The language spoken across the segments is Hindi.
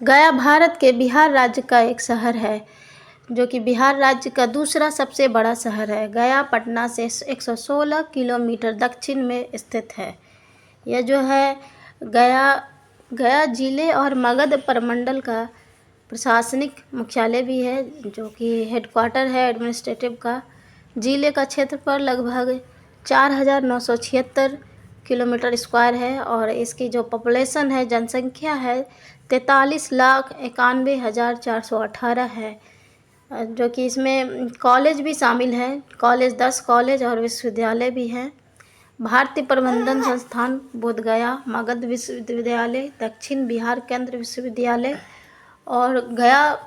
गया भारत के बिहार राज्य का एक शहर है, जो कि बिहार राज्य का दूसरा सबसे बड़ा शहर है। गया पटना से 116 किलोमीटर दक्षिण में स्थित है। यह जो है गया गया जिले और मगध प्रमंडल का प्रशासनिक मुख्यालय भी है, जो कि हेडक्वार्टर है एडमिनिस्ट्रेटिव का। जिले का क्षेत्रफल लगभग 4,976 किलोमीटर स्क्वायर है और इसकी जो पॉपुलेशन है, जनसंख्या है 43,91,418 है, जो कि इसमें कॉलेज भी शामिल है। कॉलेज 10 कॉलेज और विश्वविद्यालय भी हैं। भारतीय प्रबंधन संस्थान बोधगया, मगध विश्वविद्यालय, दक्षिण बिहार केंद्र विश्वविद्यालय और गया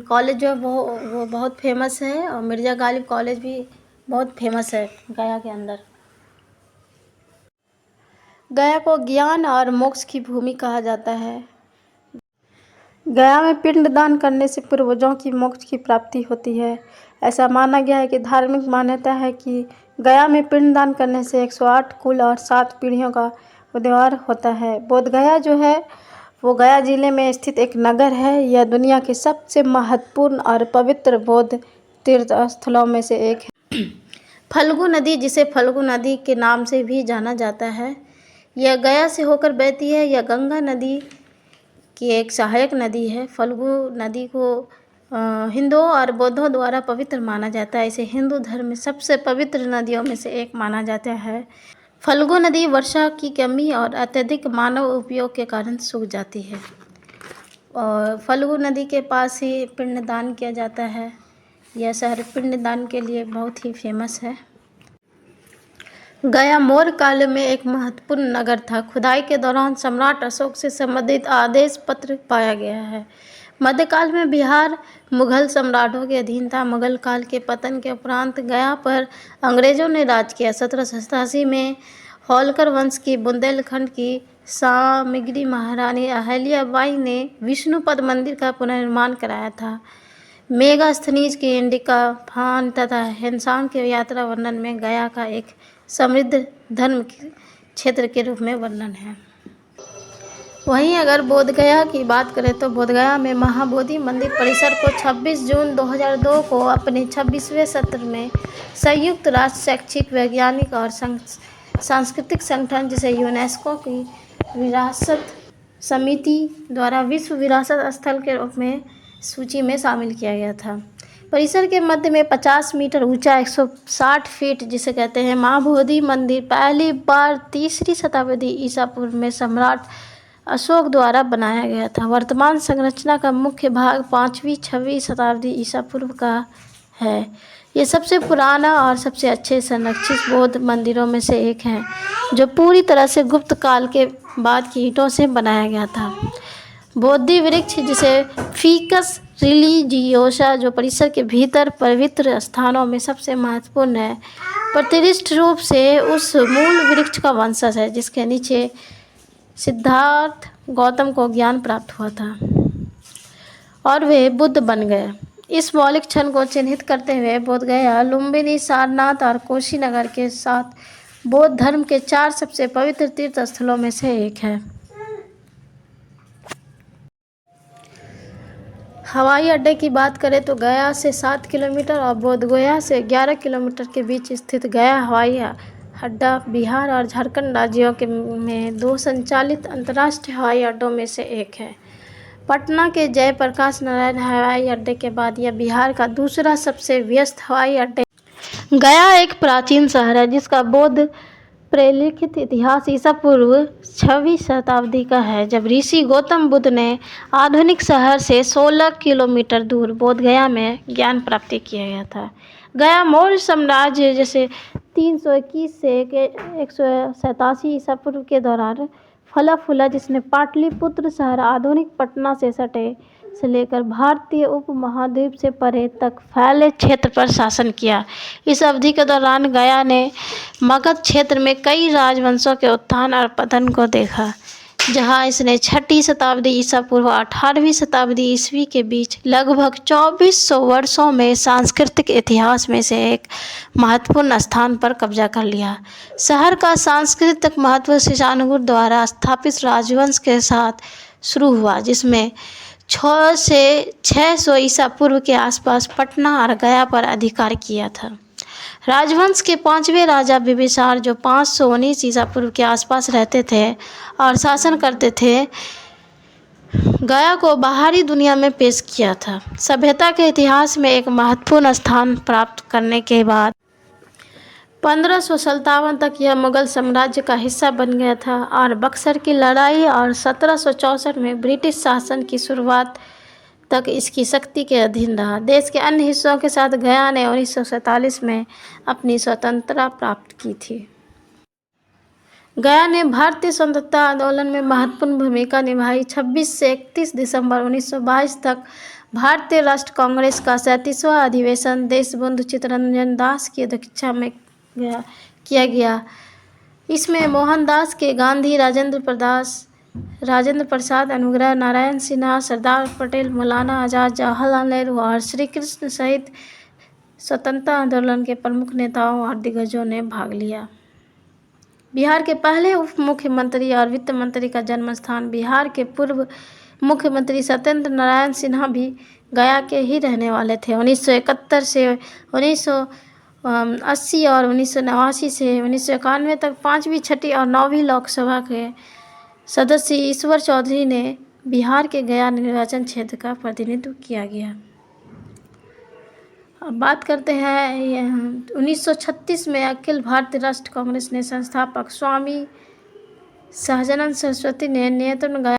कॉलेज जो है वो बहुत फेमस है, और मिर्ज़ा गालिब कॉलेज भी बहुत फेमस है गया के अंदर। गया को ज्ञान और मोक्ष की भूमि कहा जाता है। गया में पिंडदान करने से पूर्वजों की मोक्ष की प्राप्ति होती है। ऐसा माना गया है कि धार्मिक मान्यता है कि गया में पिंडदान करने से 108 कुल और 7 पीढ़ियों का उद्धार होता है। बोधगया जो है वो गया जिले में स्थित एक नगर है। यह दुनिया के सबसे महत्वपूर्ण और पवित्र बौद्ध तीर्थ स्थलों में से एक है। फल्गु नदी, जिसे फल्गु नदी के नाम से भी जाना जाता है, यह गया से होकर बहती है। यह गंगा नदी की एक सहायक नदी है। फल्गु नदी को हिंदुओं और बौद्धों द्वारा पवित्र माना जाता है। इसे हिंदू धर्म में सबसे पवित्र नदियों में से एक माना जाता है। फल्गु नदी वर्षा की कमी और अत्यधिक मानव उपयोग के कारण सूख जाती है, और फल्गु नदी के पास ही पिंडदान किया जाता है। यह शहर पिंडदान के लिए बहुत ही फेमस है। गया मौर्य काल में एक महत्वपूर्ण नगर था। खुदाई के दौरान सम्राट अशोक से संबंधित आदेश पत्र पाया गया है। मध्यकाल में बिहार मुगल सम्राटों के अधीन था। मुगल काल के पतन के उपरांत गया पर अंग्रेजों ने राज किया। 1787 में होलकर वंश की बुंदेलखंड की सामग्री महारानी अहल्याबाई ने विष्णुपद मंदिर का पुनर्निर्माण कराया था। मेगास्थनीज की इंडिका फान तथा हिंसांग के यात्रा वर्णन में गया का एक समृद्ध धर्म क्षेत्र के रूप में वर्णन है। वहीं अगर बोधगया की बात करें तो बोधगया में महाबोधि मंदिर परिसर को 26 जून 2002 को अपने 26वें सत्र में संयुक्त राष्ट्र शैक्षिक, वैज्ञानिक और सांस्कृतिक संगठन, जिसे यूनेस्को की विरासत समिति द्वारा विश्व विरासत स्थल के रूप में सूची में शामिल किया गया था। परिसर के मध्य में 50 मीटर ऊंचा 160 फीट, जिसे कहते हैं महाबोधि मंदिर, पहली बार 3री शताब्दी ईसा पूर्व में सम्राट अशोक द्वारा बनाया गया था। वर्तमान संरचना का मुख्य भाग 5वीं 6वीं शताब्दी ईसा पूर्व का है। ये सबसे पुराना और सबसे अच्छे संरक्षित बौद्ध मंदिरों में से एक है, जो पूरी तरह से गुप्त काल के बाद की ईंटों से बनाया गया था। बोधि वृक्ष, जिसे फीकस रिलीजियोसा, जो परिसर के भीतर पवित्र स्थानों में सबसे महत्वपूर्ण है, प्रतिष्ठित रूप से उस मूल वृक्ष का वंशज है जिसके नीचे सिद्धार्थ गौतम को ज्ञान प्राप्त हुआ था और वे बुद्ध बन गए। इस मौलिक क्षण को चिन्हित करते हुए बोधगया लुम्बिनी, सारनाथ और कुशीनगर के साथ बौद्ध धर्म के 4 सबसे पवित्र तीर्थ स्थलों में से एक है। हवाई अड्डे की बात करें तो गया से 7 किलोमीटर और बोधगया से 11 किलोमीटर के बीच स्थित गया हवाई अड्डा बिहार और झारखंड राज्यों के में 2 संचालित अंतर्राष्ट्रीय हवाई अड्डों में से एक है। पटना के जयप्रकाश नारायण हवाई अड्डे के बाद यह बिहार का दूसरा सबसे व्यस्त हवाई अड्डा। गया एक प्राचीन शहर है जिसका बौद्ध प्रलिखित इतिहास ईसा पूर्व 6वीं शताब्दी का है, जब ऋषि गौतम बुद्ध ने आधुनिक शहर से 16 किलोमीटर दूर बोधगया में ज्ञान प्राप्ति किया गया था। गया मौर्य साम्राज्य जैसे 321 से 187 ईसा पूर्व के दौरान फला फूला, जिसने पाटलिपुत्र शहर आधुनिक पटना से सटे से लेकर भारतीय उपमहाद्वीप से परे तक फैले क्षेत्र पर शासन किया। इस अवधि के दौरान गया ने मगध क्षेत्र में कई राजवंशों के उत्थान और पतन को देखा, जहां इसने 6ठी शताब्दी ईसा पूर्व 18वीं शताब्दी ईस्वी के बीच लगभग 2400 वर्षों में सांस्कृतिक इतिहास में से एक महत्वपूर्ण स्थान पर कब्जा कर लिया। शहर का सांस्कृतिक महत्व शिशानुगुर द्वारा स्थापित राजवंश के साथ शुरू हुआ, जिसमें 6 से 600 ईसा पूर्व के आसपास पटना और गया पर अधिकार किया था। राजवंश के 5वें राजा बिंबिसार, जो 519 ईसा पूर्व के आसपास रहते थे और शासन करते थे, गया को बाहरी दुनिया में पेश किया था। सभ्यता के इतिहास में एक महत्वपूर्ण स्थान प्राप्त करने के बाद 1557 तक यह मुगल साम्राज्य का हिस्सा बन गया था और बक्सर की लड़ाई और 1764 में ब्रिटिश शासन की शुरुआत तक इसकी शक्ति के अधीन रहा। देश के अन्य हिस्सों के साथ गया ने 1947 में अपनी स्वतंत्रता प्राप्त की थी। गया ने भारतीय स्वतंत्रता आंदोलन में महत्वपूर्ण भूमिका निभाई। 26 से 31 दिसंबर 1922 तक भारतीय राष्ट्र कांग्रेस का 37वां अधिवेशन देशबंधु चित्तरंजन दास की अध्यक्षता में किया गया। इसमें मोहनदास के गांधी, राजेंद्र प्रसाद, अनुग्रह नारायण सिन्हा, सरदार पटेल, मौलाना आजाद, जवाहरलाल नेहरू और श्री कृष्ण सहित स्वतंत्रता आंदोलन के प्रमुख नेताओं और दिग्गजों ने भाग लिया। बिहार के पहले उप मुख्यमंत्री और वित्त मंत्री का जन्म स्थान बिहार के पूर्व मुख्यमंत्री सत्येंद्र नारायण सिन्हा भी गया के ही रहने वाले थे। 1971 से 1980 और 1989 से 1991 तक 5वीं, 6वीं और 9वीं लोकसभा के सदस्य ईश्वर चौधरी ने बिहार के गया निर्वाचन क्षेत्र का प्रतिनिधित्व किया गया। अब बात करते हैं 1936 में अखिल भारतीय राष्ट्र कांग्रेस ने संस्थापक स्वामी सहजानंद सरस्वती ने नेतृत्व